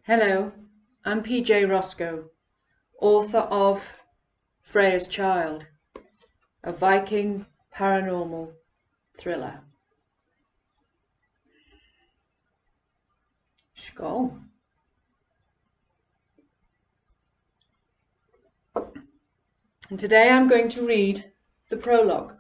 Hello, I'm PJ Roscoe, author of Freya's Child, a Viking paranormal thriller. Skål. And today I'm going to read the prologue.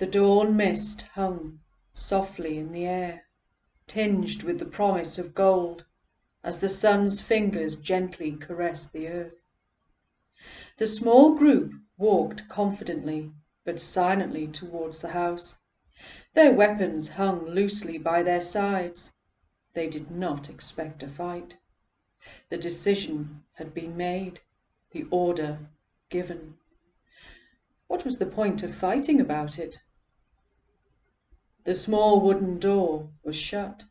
The dawn mist hung softly in the air, tinged with the promise of gold, as the sun's fingers gently caressed the earth. The small group walked confidently but silently towards the house. Their weapons hung loosely by their sides. They did not expect a fight. The decision had been made, the order given. What was the point of fighting about it? The small wooden door was shut.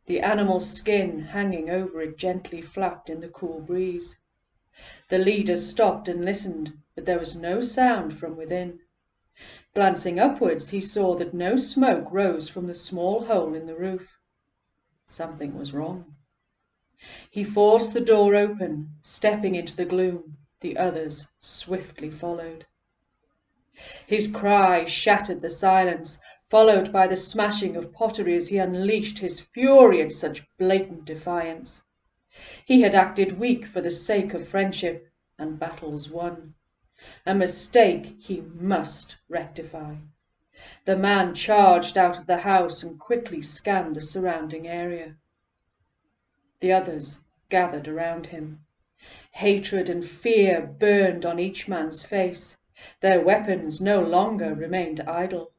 The animal's skin hanging over it gently flapped in the cool breeze. The leader stopped and listened, but there was no sound from within. Glancing upwards, he saw that no smoke rose from the small hole in the roof. Something was wrong. He forced the door open, stepping into the gloom. The others swiftly followed. His cry shattered the silence, followed by the smashing of pottery as he unleashed his fury at such blatant defiance. He had acted weak for the sake of friendship, and battles won. A mistake he must rectify. The man charged out of the house and quickly scanned the surrounding area. The others gathered around him. Hatred and fear burned on each man's face. Their weapons no longer remained idle.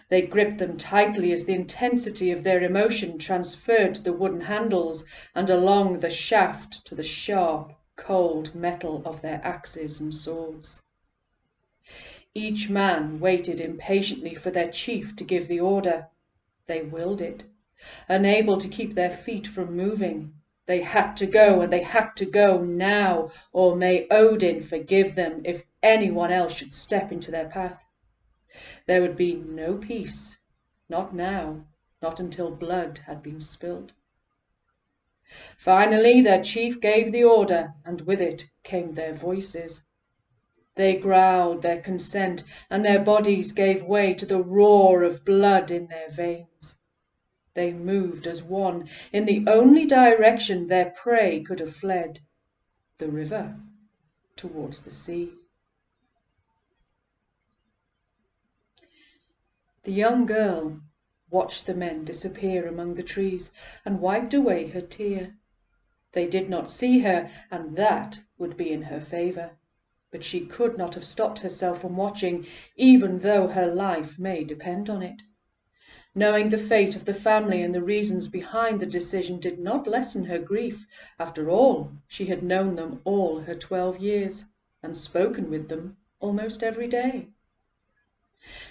They gripped them tightly as the intensity of their emotion transferred to the wooden handles and along the shaft to the sharp, cold metal of their axes and swords. Each man waited impatiently for their chief to give the order. They willed it, unable to keep their feet from moving. They had to go, and they had to go now, or may Odin forgive them if anyone else should step into their path. There would be no peace, not now, not until blood had been spilled. Finally, their chief gave the order, and with it came their voices. They growled their consent, and their bodies gave way to the roar of blood in their veins. They moved as one in the only direction their prey could have fled, the river, towards the sea. The young girl watched the men disappear among the trees and wiped away her tear. They did not see her, and that would be in her favour. But she could not have stopped herself from watching, even though her life may depend on it. Knowing the fate of the family and the reasons behind the decision did not lessen her grief. After all, she had known them all her 12 years and spoken with them almost every day.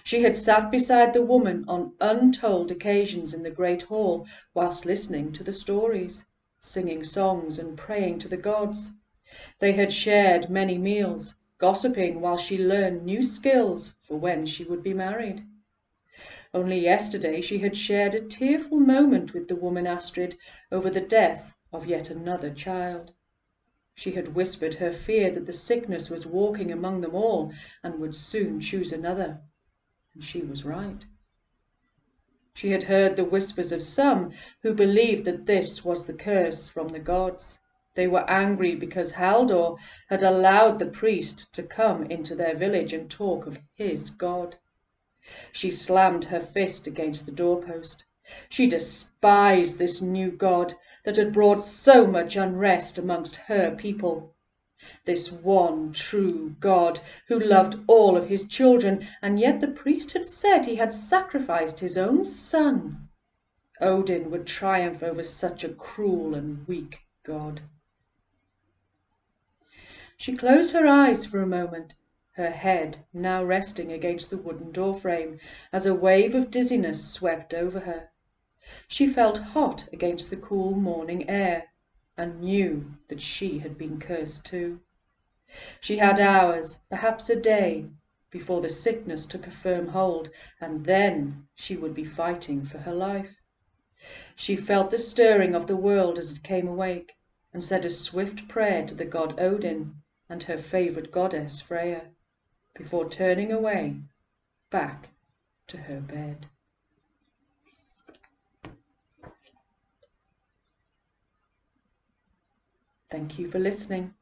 She had sat beside the woman on untold occasions in the great hall whilst listening to the stories, singing songs and praying to the gods. They had shared many meals, gossiping while she learned new skills for when she would be married. Only yesterday she had shared a tearful moment with the woman Astrid over the death of yet another child. She had whispered her fear that the sickness was walking among them all and would soon choose another, and she was right. She had heard the whispers of some who believed that this was the curse from the gods. They were angry because Haldor had allowed the priest to come into their village and talk of his god. She slammed her fist against the doorpost. She despised this new god that had brought so much unrest amongst her people. This one true God who loved all of his children, and yet the priest had said he had sacrificed his own son. Odin would triumph over such a cruel and weak god. She closed her eyes for a moment, her head now resting against the wooden doorframe, as a wave of dizziness swept over her. She felt hot against the cool morning air, and knew that she had been cursed too. She had hours, perhaps a day, before the sickness took a firm hold, and then she would be fighting for her life. She felt the stirring of the world as it came awake, and said a swift prayer to the god Odin and her favourite goddess Freya, before turning away back to her bed. Thank you for listening.